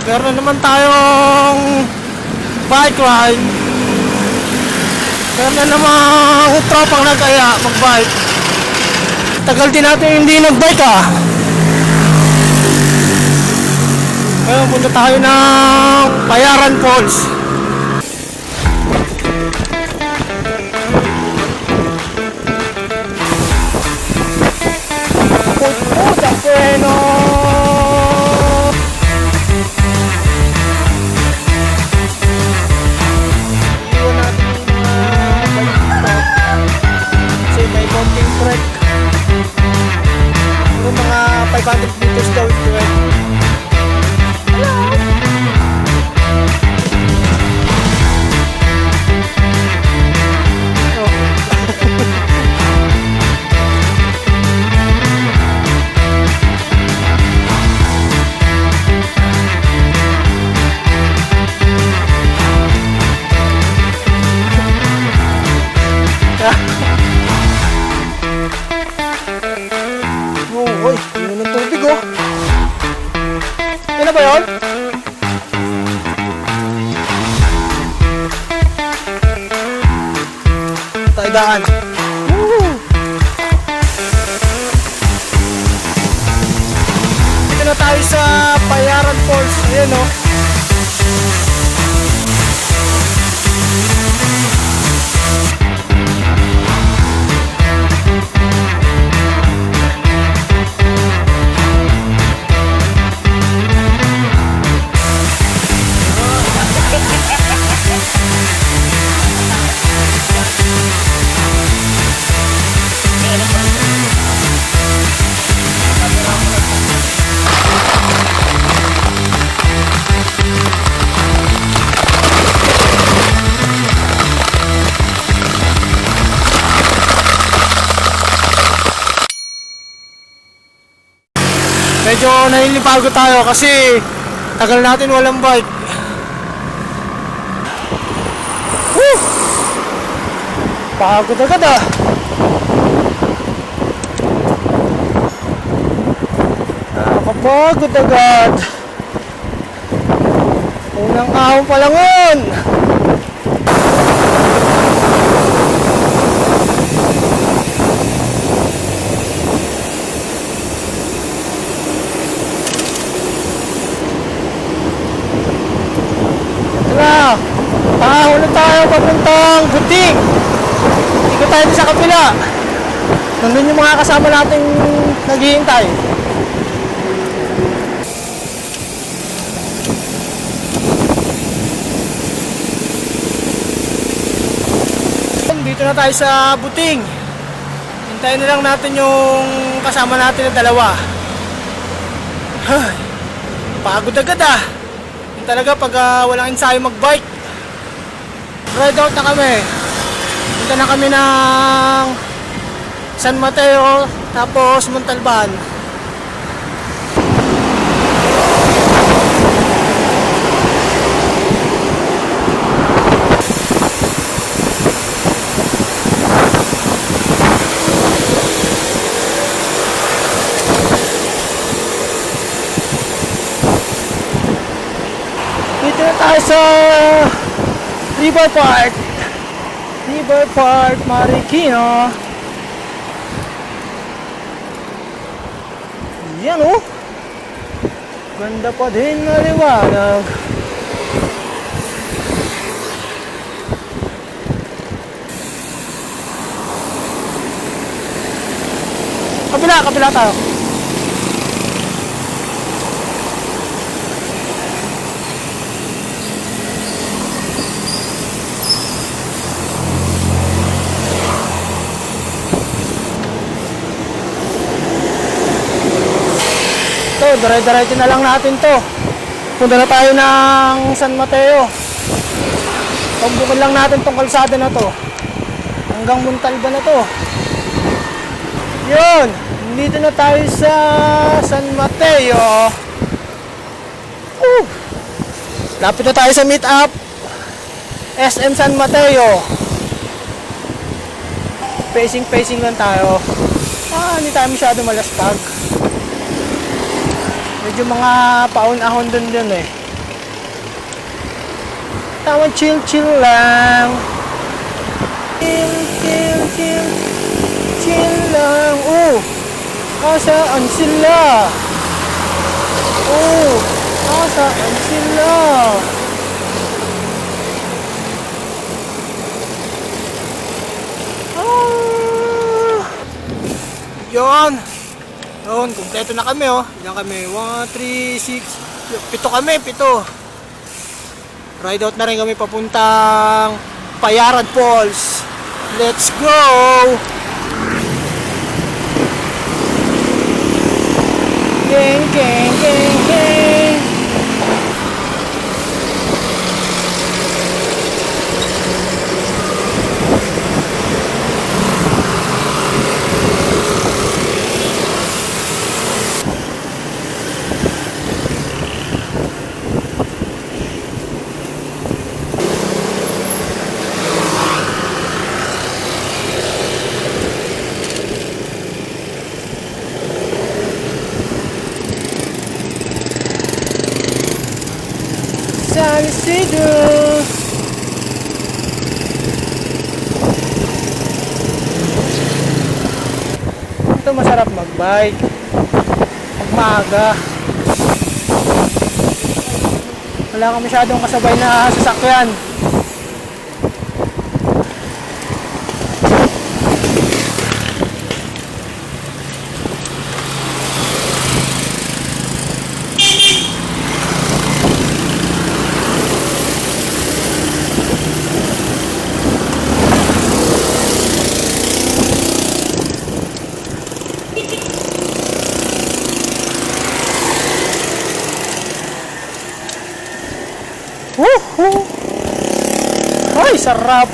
Meron naman tayong bike ride. Meron na namang tropang nag-aya mag-bike. Tagal din natin hindi nag-bike Ngayon punta tayo ng Bayaran Falls. Put ang preno. Konting trek. Mga 500 meters daw ito Hello! Uy, yun ang tubig Yan na ba yun? Tayo daan. Dito na tayo sa Bayaran Falls. Ayan Medyo nahilipago tayo kasi tagal natin walang bike. Woo! Pagod agad Nakakapagod agad. Unang ahon pa lang yun. Ahon na tayo papuntang Buting. Ikot tayo sa kapila. Nandun yung mga kasama nating naghihintay. Dito na tayo sa Buting. Hintayin na lang natin yung kasama natin na dalawa. Pagod agad Yung talaga pag walang ensayo magbike. Ride out na kami. Punta na kami ng San Mateo, tapos Montalban. Dito na tayo sa River Park Marikina. Yan ganda pa din na liwanag. Kabila tayo. Dire-diretso na lang natin to. Punta na tayo ng San Mateo. Pagbukin lang natin tong kalsada na to hanggang Montalban na to. Yun, dito na tayo sa San Mateo. Lapit na tayo sa meet up SM San Mateo. Pacing lang tayo. Hindi tayo masyado malaspag. Medyo mga paun-ahon dun Tawan chill lang. Chill lang. Oh, asaan sila? Oh, asaan sila? Ah. Yun. Yun, kumpleto na kami oh. Ilan kami? 1, 3, 6, 7 kami, 7. Ride out na rin kami papuntang Payaran Falls. Let's go! Geng, geng, geng, geng. Salcedo. Ito masarap magbike magmaga. Wala ka masyadong kasabay na sasakyan. Woohoo! Ay, sarap!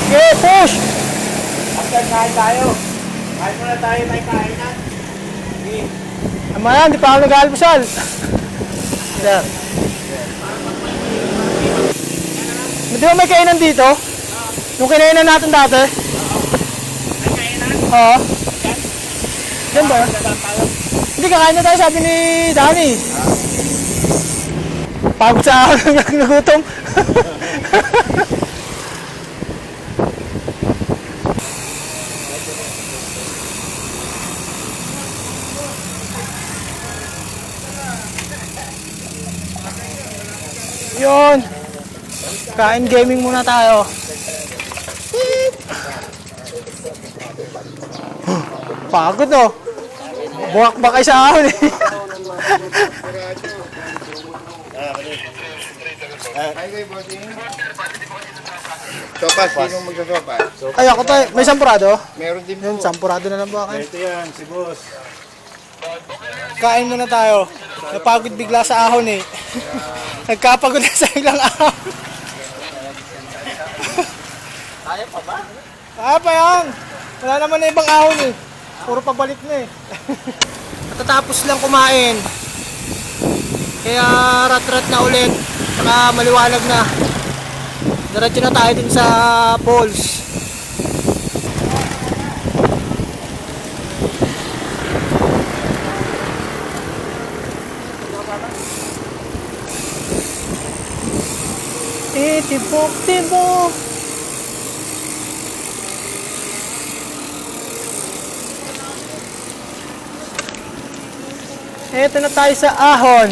Okay, push! After kain tayo. Kain muna tayo, may kainan. Okay. Ama yan, di pa ako nag-aalmusal. Yeah. Di ba may kainan dito? Yung kinainan natin dati? May kainan? Oo. Diyan ba? Hindi, kakain na tayo, sabi ni Danny. Pagod sa akin, nagutom. Yun. Kain gaming muna tayo. Pagod no. Buwak ba kayo sa ahon eh. Sopas, sino magsasopas? Ay ako tayo, may sampurado? Meron din Yun, sampurado na lang ba kayo? Ito yan, si boss. Kain muna tayo. Napagod bigla sa ahon eh. Nagkapagod na sa ilang ahon. Kaya pa ba? Kaya pa yan. Wala naman na ibang ahon eh. Puro pabalik na eh. Matatapos lang kumain. Kaya rat-rat na ulit. Saka maliwanag na. Diretso na tayo din sa falls. Tibok-tibok. Eto na tayo sa ahon.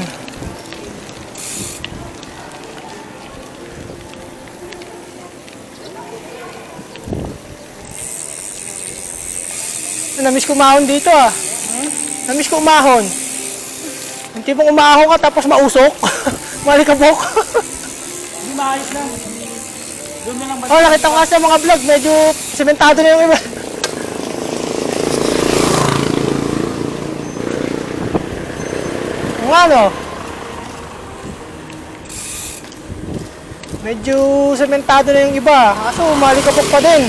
Namiss ko umahon dito ah. Namiss ko umahon. Yung tipong umahon ka tapos mausok. Malikabok. Hindi maayos lang. Doon na lang ba? Oh, nakita ko nga sa mga vlog, medyo sementado na yung iba. Ang ano? Medyo sementado na yung iba. Kaso malikabok pa din.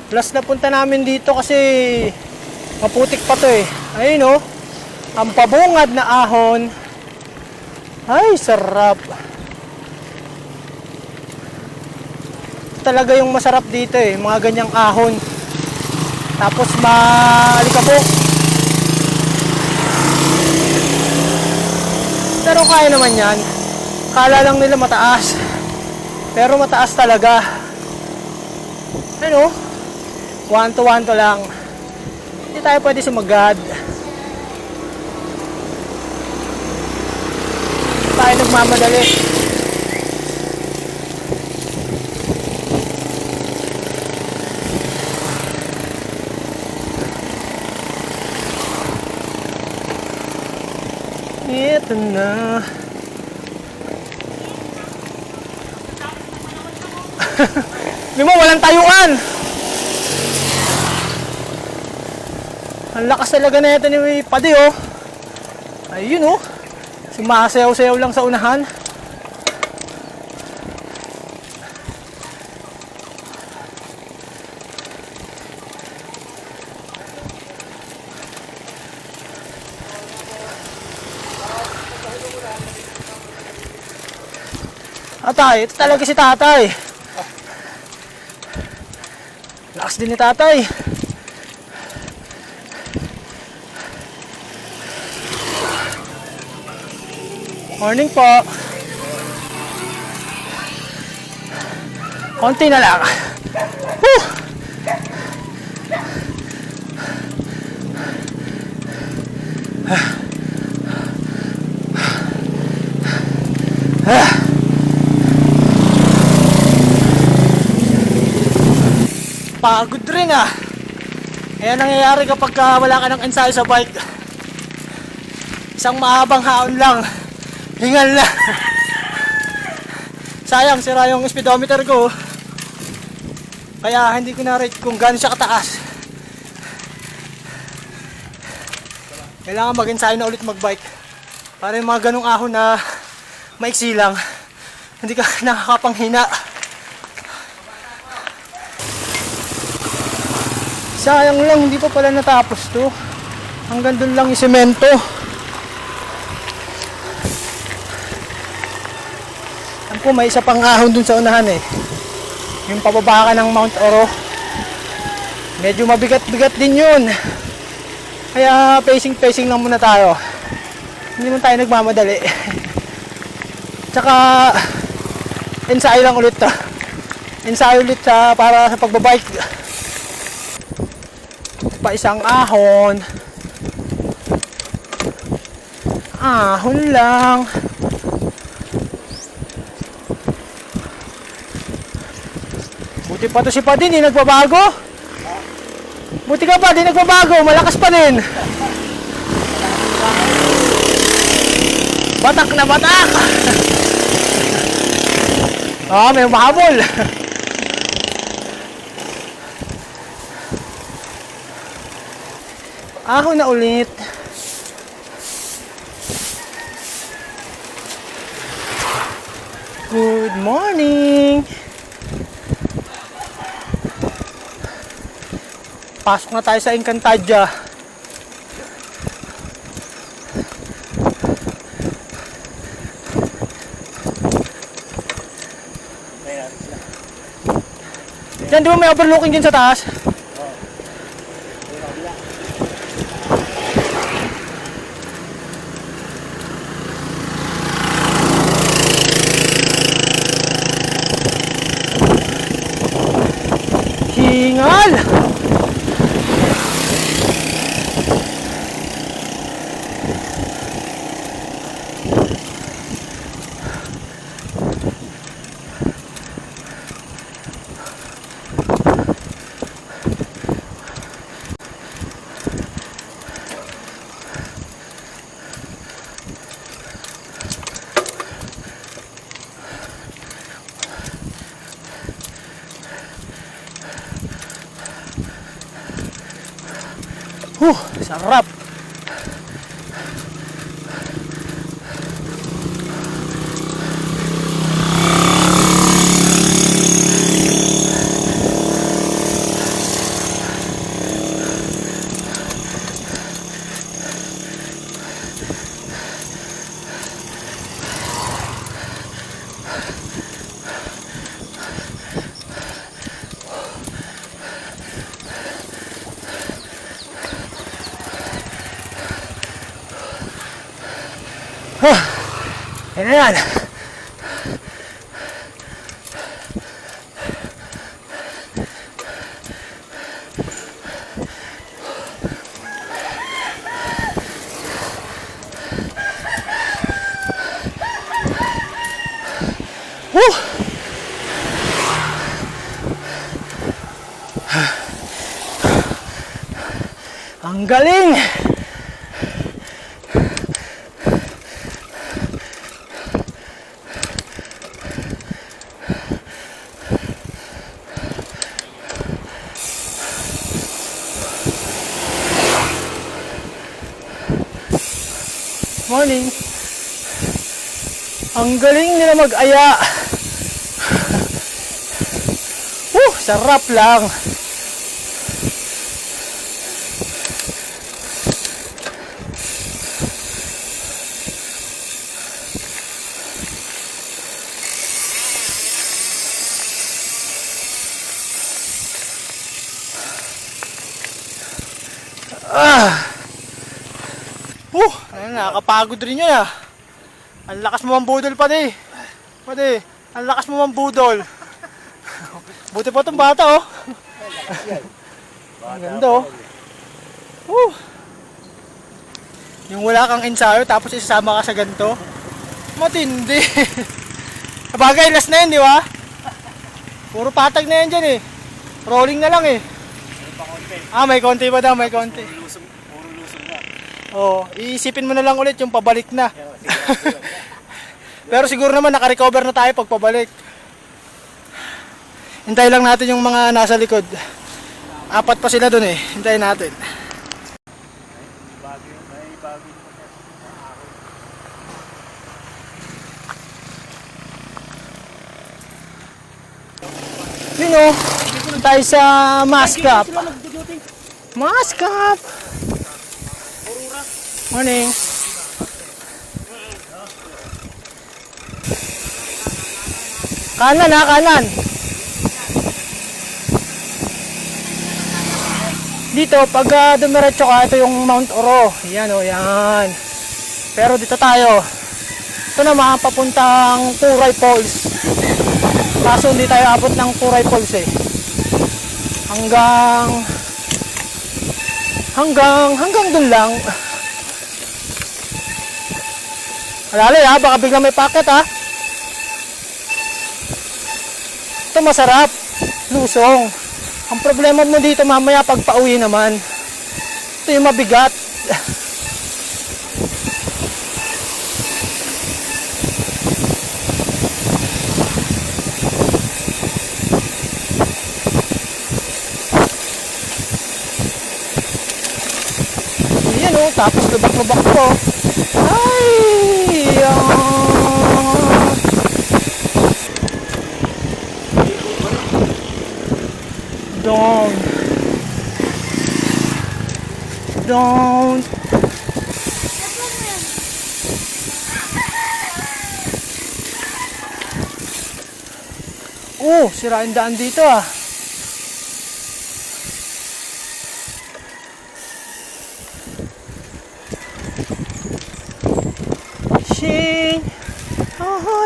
Plus napunta namin dito kasi maputik pa to eh. Ayun oh. Ang pabungad na ahon. Ay, sarap. talaga yung masarap dito eh, mga ganyang ahon. Tapos maalikabok. Pero kaya naman yan. Kala lang nila mataas. Pero mataas talaga. Ano? 1 to 1 to lang. Hindi tayo pwede sumagad. Tayo nagmamadali. Ito na. Limo, walang tayuan. Ang lakas talaga na ito ni Padi oh. Ayun oh. Sumasayaw-sayaw lang sa unahan. Tatay, ito talaga si tatay. Lakas din ni tatay. Morning po. Konti na lang. Whew! Pagod rin ah. Kaya nangyayari kapag wala ka ng ensayo sa bike. Isang mahabang haon lang. Hingal na. Sayang, sira yung speedometer ko. Kaya hindi ko na-rate kung gaano siya kataas. Kailangan mag-ensayo na ulit mag-bike. Para yung mga ganong ahon na maiksi lang. Hindi ka nakakapanghina. Sayang lang, hindi pa pala natapos to. Hanggang doon lang yung semento. Alam ko may isa pang ahon dun sa unahan eh. Yung pababa ka ng Mount Oro. Medyo mabigat-bigat din yun. Kaya pacing lang muna tayo. Hindi naman tayo nagmamadali. Tsaka ensayo lang ulit to. Ensayo ulit para sa pagbabike. Pa isang ahon. Ahon lang. Buti pa to si Pa din, nagbabago. Buti ka pa, di nagbabago, malakas pa din. Batak na batak. Ah, may mahabol. Ahon na ulit. Good morning. Pasok na tayo sa Encantadia. Diyan, di ba may overlooking dyan sa taas? Hingal! Sarap. Yan na yan. Woo! Ang galing! Morning! Ang galing nila mag-aya! Sarap lang! Ayun, nakakapagod rin yun ah. Ang lakas mo mambudol pa di. Pati, ang lakas mo mambudol. Buti pa itong bata oh. Ang ganda oh. Yung wala kang ensayo tapos isasama ka sa ganito. Matindi. Sabagay, last na yun, di ba? Puro patag na yan dyan eh. Rolling na lang eh. May konti pa daw, may konti. Puro lusog na. Oo, iisipin mo na lang ulit yung pabalik na. Pero siguro naman naka-recover na tayo pag pabalik. Hintay lang natin yung mga nasa likod. 4 pa sila dun eh. Hintayin natin. Yun o, tayo sa Mascap. Mascap! Morning. Kanan ha, kanan. Dito, pag dumiretso ka, ito yung Mount Oro. Yan o, yan. Pero dito tayo. Ito naman, papuntang Turay Falls. Kaso hindi tayo abot ng Turay Falls eh. Hanggang dun lang. Alalay ha, baka biglang may packet ha. Ito masarap, lusong. Ang problema mo dito mamaya pag pauwi naman, ito yung mabigat. Yan o, tapos lubak-lubak ko. Ay, Don't. Sira yung daan dito ah.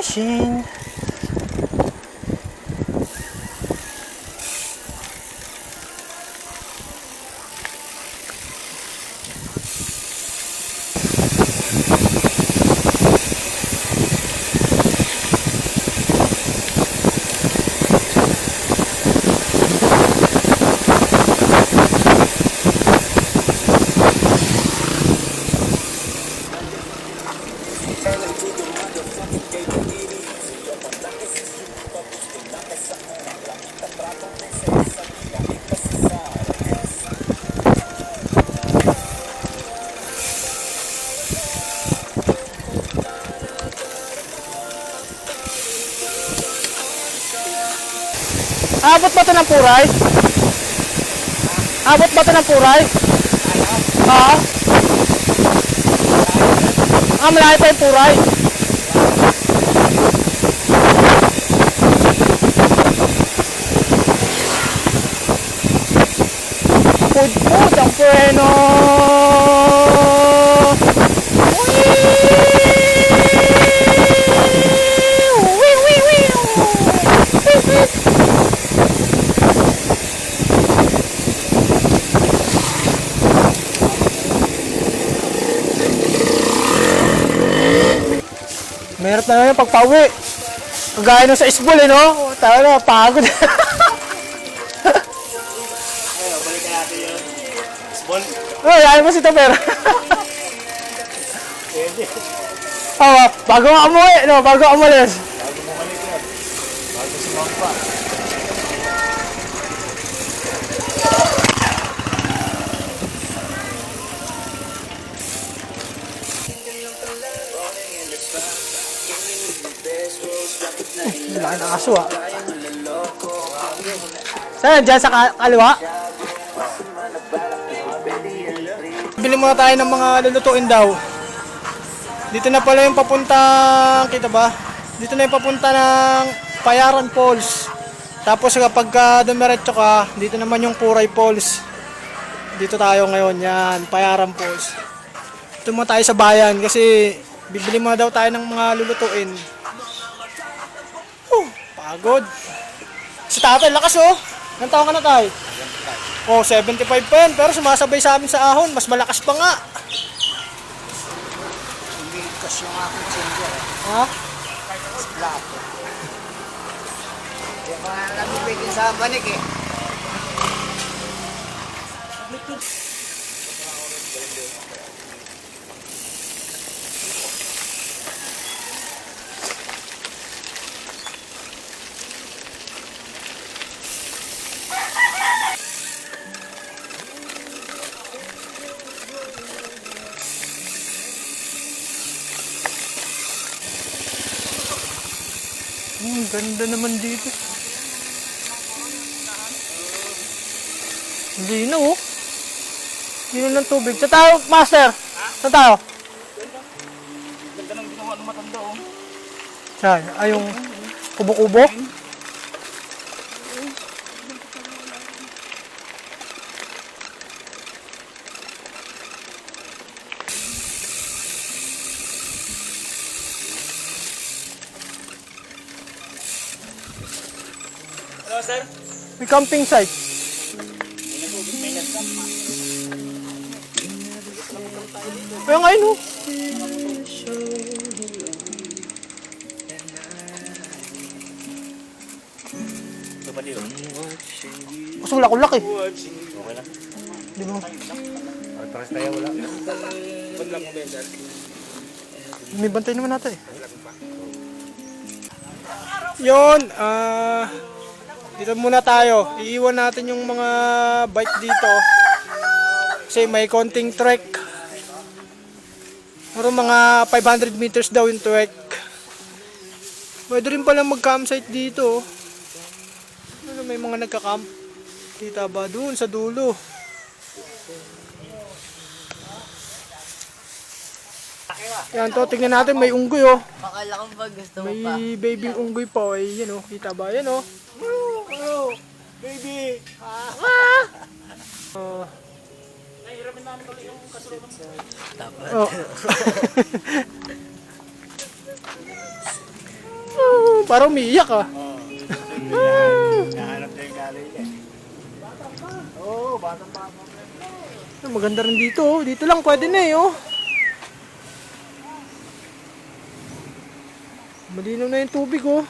Shin. Abot ba ito ng Puray? Abot ba ito ng Puray? Oo. Malayo pa yung Puray. Pud-pud ang preno. Whee! Mahirap na naman pagpa-uwi. Kagaya nung sa isbol eh, no? Tawa na, pagod. Ayun, balikan natin yun. Small. Uy, ayaw mo si Taper. Pwede. Bago nga umuwi, no? Bago umalis. Bago mo balik yan. Bago sumampa. Laki ng aso ah. Saan? Diyan sa kaliwa? Bili muna tayo ng mga lulutuin daw. Dito na pala yung papuntang, kita ba? Dito na yung papunta ng Payaran Falls. Tapos kapag dumiretso ka, dito naman yung Puray Falls. Dito tayo ngayon, yan, Payaran Falls. Dito muna tayo sa bayan kasi bibili muna daw tayo ng mga lulutuin. Pagod. Si tatay, lakas oh. Ilang taon ka na tayo? Oh, 75 pa yan. Pero sumasabay sa amin sa ahon. Mas malakas pa nga. Umiikas yung aking changer. Ha? Plato. Kaya mga nabibigyan sa banig eh. Ganda naman dito. Hindi na oh. Hindi na ng tubig. Sa tayo, master. Sa tayo. Ganda ng ginawa ng matanda oh. Saan? Ay, yung kubo-kubo? Hello sir. May camping site. Kaya nga yun oh. Ito ba yun? Mas ulak-ulak eh. Okay lang. Di ba? Pares tayo wala. Paglang mo ba yan sir? May bantay naman natin eh. Yun, dito muna tayo. Iiwan natin yung mga bike dito. Kasi may konting trek. Pero mga 500 meters daw yung trek. Pwede rin pala mag-campsite dito. Ano, may mga nagka-camp. Kita ba dun sa dulo? Yan to, tingnan natin, may unggoy oh. Bakala ko ba gusto mo May pa? baby unggoy pa, ay yan oh, kita ba yan oh. Hello, baby. Dapat. Oh. Oh, parang umiiyak ah. Nahanap na yung galay niya. Oo, batang pa. Maganda rin dito oh. Dito lang pwede na eh oh. Malinaw na yung tubig oh.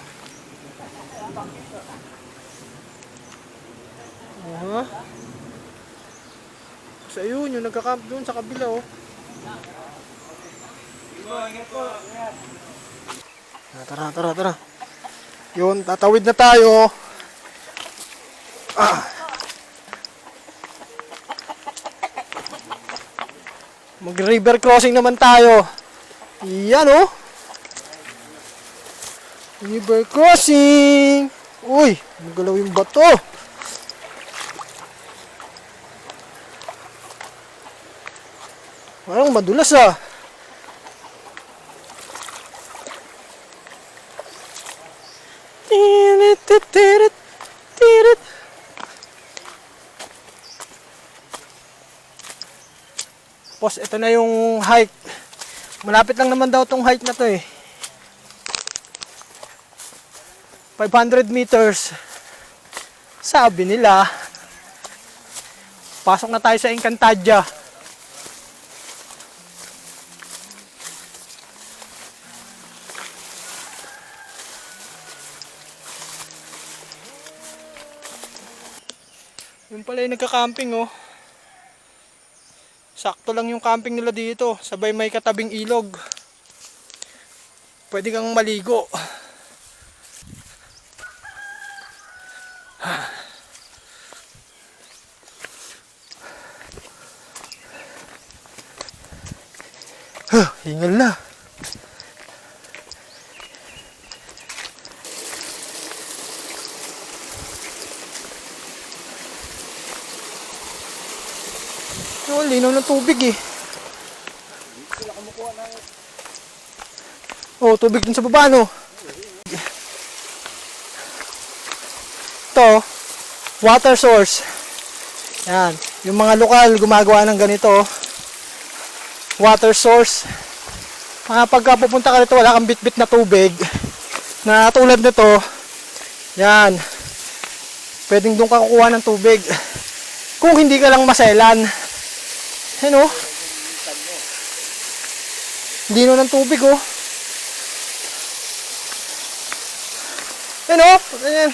Aha. Sa yun, yung nagka-camp doon sa kabila oh. Tara. Yun, tatawid na tayo. Mag-river crossing naman tayo. Yan oh. River crossing. Uy, magalaw yung bato. Parang madulas ah. Tirit. Tapos ito na yung hike. Malapit lang naman daw tong hike na to eh. 500 meters. Sabi nila. Pasok na tayo sa Encantadia. Yung pala yung nagka-camping oh. Sakto lang yung camping nila dito. Sabay may katabing ilog. Pwede kang maligo. Hingal na. Oh, linaw ng tubig eh. Oh, tubig din sa baba no. Ito, water source. Yan, yung mga lokal gumagawa ng ganito. Water source. Pagka pupunta ka rito, wala kang bit-bit na tubig. Na tulad nito. Yan. Pwedeng doon ka kukuha ng tubig. Kung hindi ka lang maselan. Yan oh. Lino ng tubig oh. Yan oh. Yan.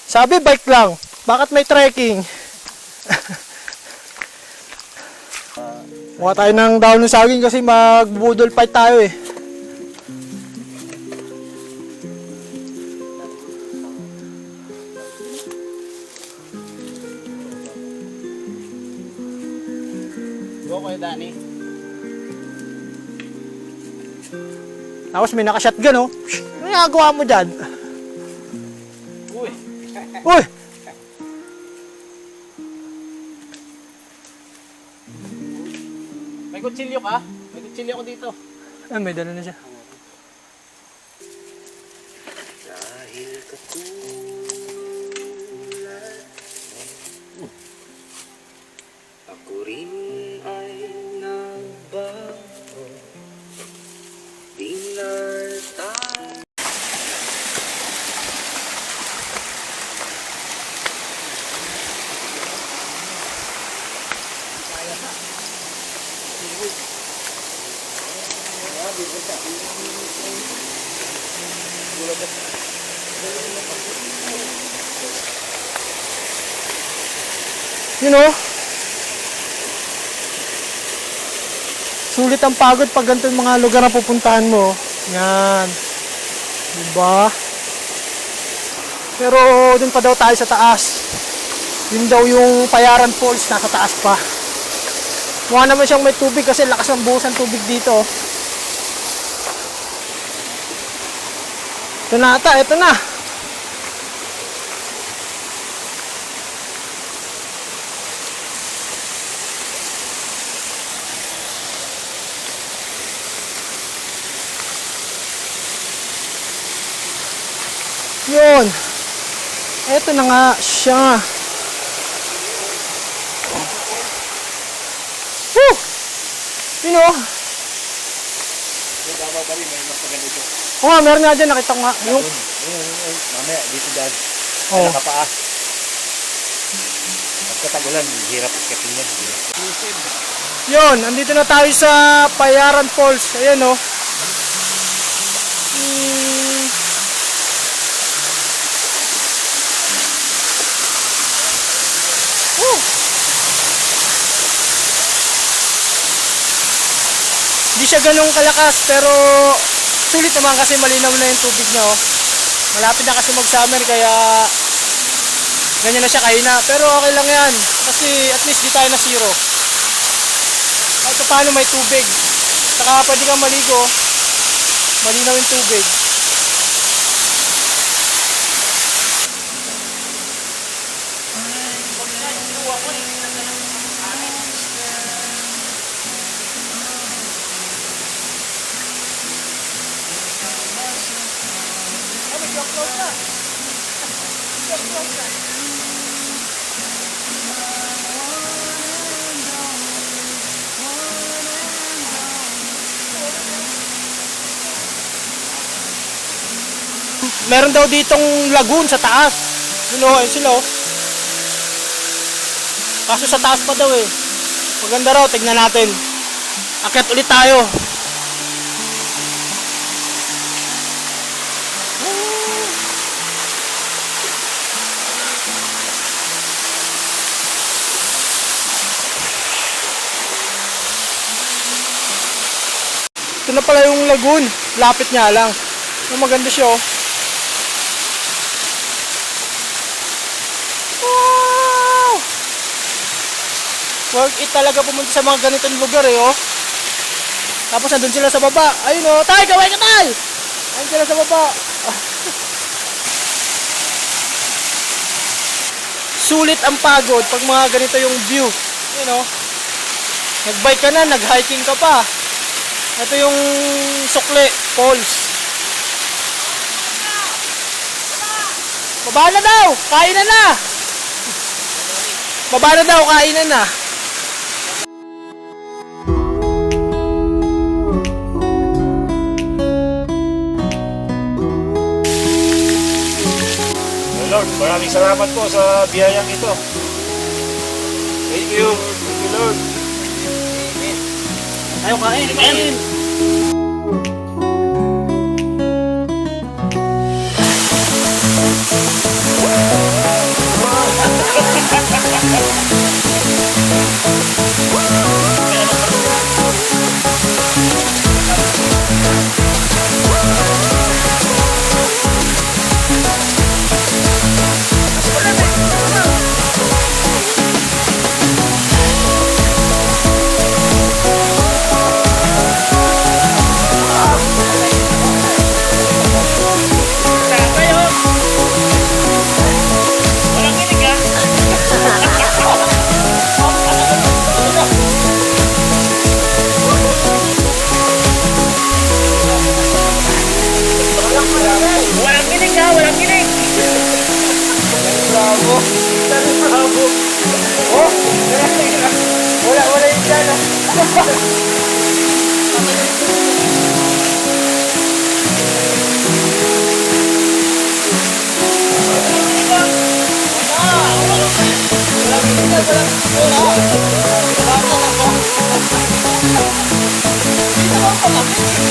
Sabi bike lang. Bakit may trekking? Mukha tayo ng daon ng saging kasi mag-budol fight tayo eh. Go kayo, Dani. Tapos may naka-shotgun oh. Ano nagagawa mo dyan? Uy! Uy! May kutsilyo ka? May kutsilyo ko dito. Ah, may dala na siya. Dahil ako rin ay nagbago. Di na tayo. You know, sulit ang pagod pag ganito yung mga lugar na pupuntahan mo. Yan. Diba? Pero dun pa daw tayo sa taas. Yun daw yung Payaran Falls, nasa taas pa. Mukha naman siyang may tubig kasi lakas ng buhos ng tubig dito. Ito na ata, ito na. Yun. Ito na nga siya. Woo! Yun o. Oo nga, meron nga dyan. Nakita ko nga. Yung... Mamaya, dito dyan. Oh. Nakapaa. Pagkatagulan, hirap iskapin yan. Yun, andito na tayo sa Payaran Falls. Ayan o. Hindi siya ganun kalakas pero sulit naman kasi malinaw na yung tubig niya oh. Malapit na kasi mag-summer kaya ganyan na siya kahina. Pero okay lang yan kasi at least di tayo na zero. Kahit paano may tubig. Saka pwede kang maligo. Malinaw yung tubig. Meron daw ditong lagoon sa taas. Yun o, ayun sila o. Kaso sa taas pa daw eh. Maganda raw, tignan natin. Akyat ulit tayo. Ito na pala yung lagoon. Lapit niya lang. Maganda siya oh. Wow! Worth it talaga pumunta sa mga ganitong lugar eh oh. Tapos nandun sila sa baba. Ayun oh. Tay! Kaway ka tay! Ayun sila sa baba. Sulit ang pagod pag mga ganito yung view. Ayun oh. Nag-bike ka na, nag-hiking ka pa. Ito yung Sukle Falls. Baba na daw! Kainan na! Baba na daw, kainan na. Lord, maraming salamat po sa biyayang ito. Thank you. Thank you, Lord. Ayaw kain, kain! Walang kinig ha, walang kinig. Bravo. Bravo. Oh, wala yung dyan ha.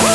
Wala.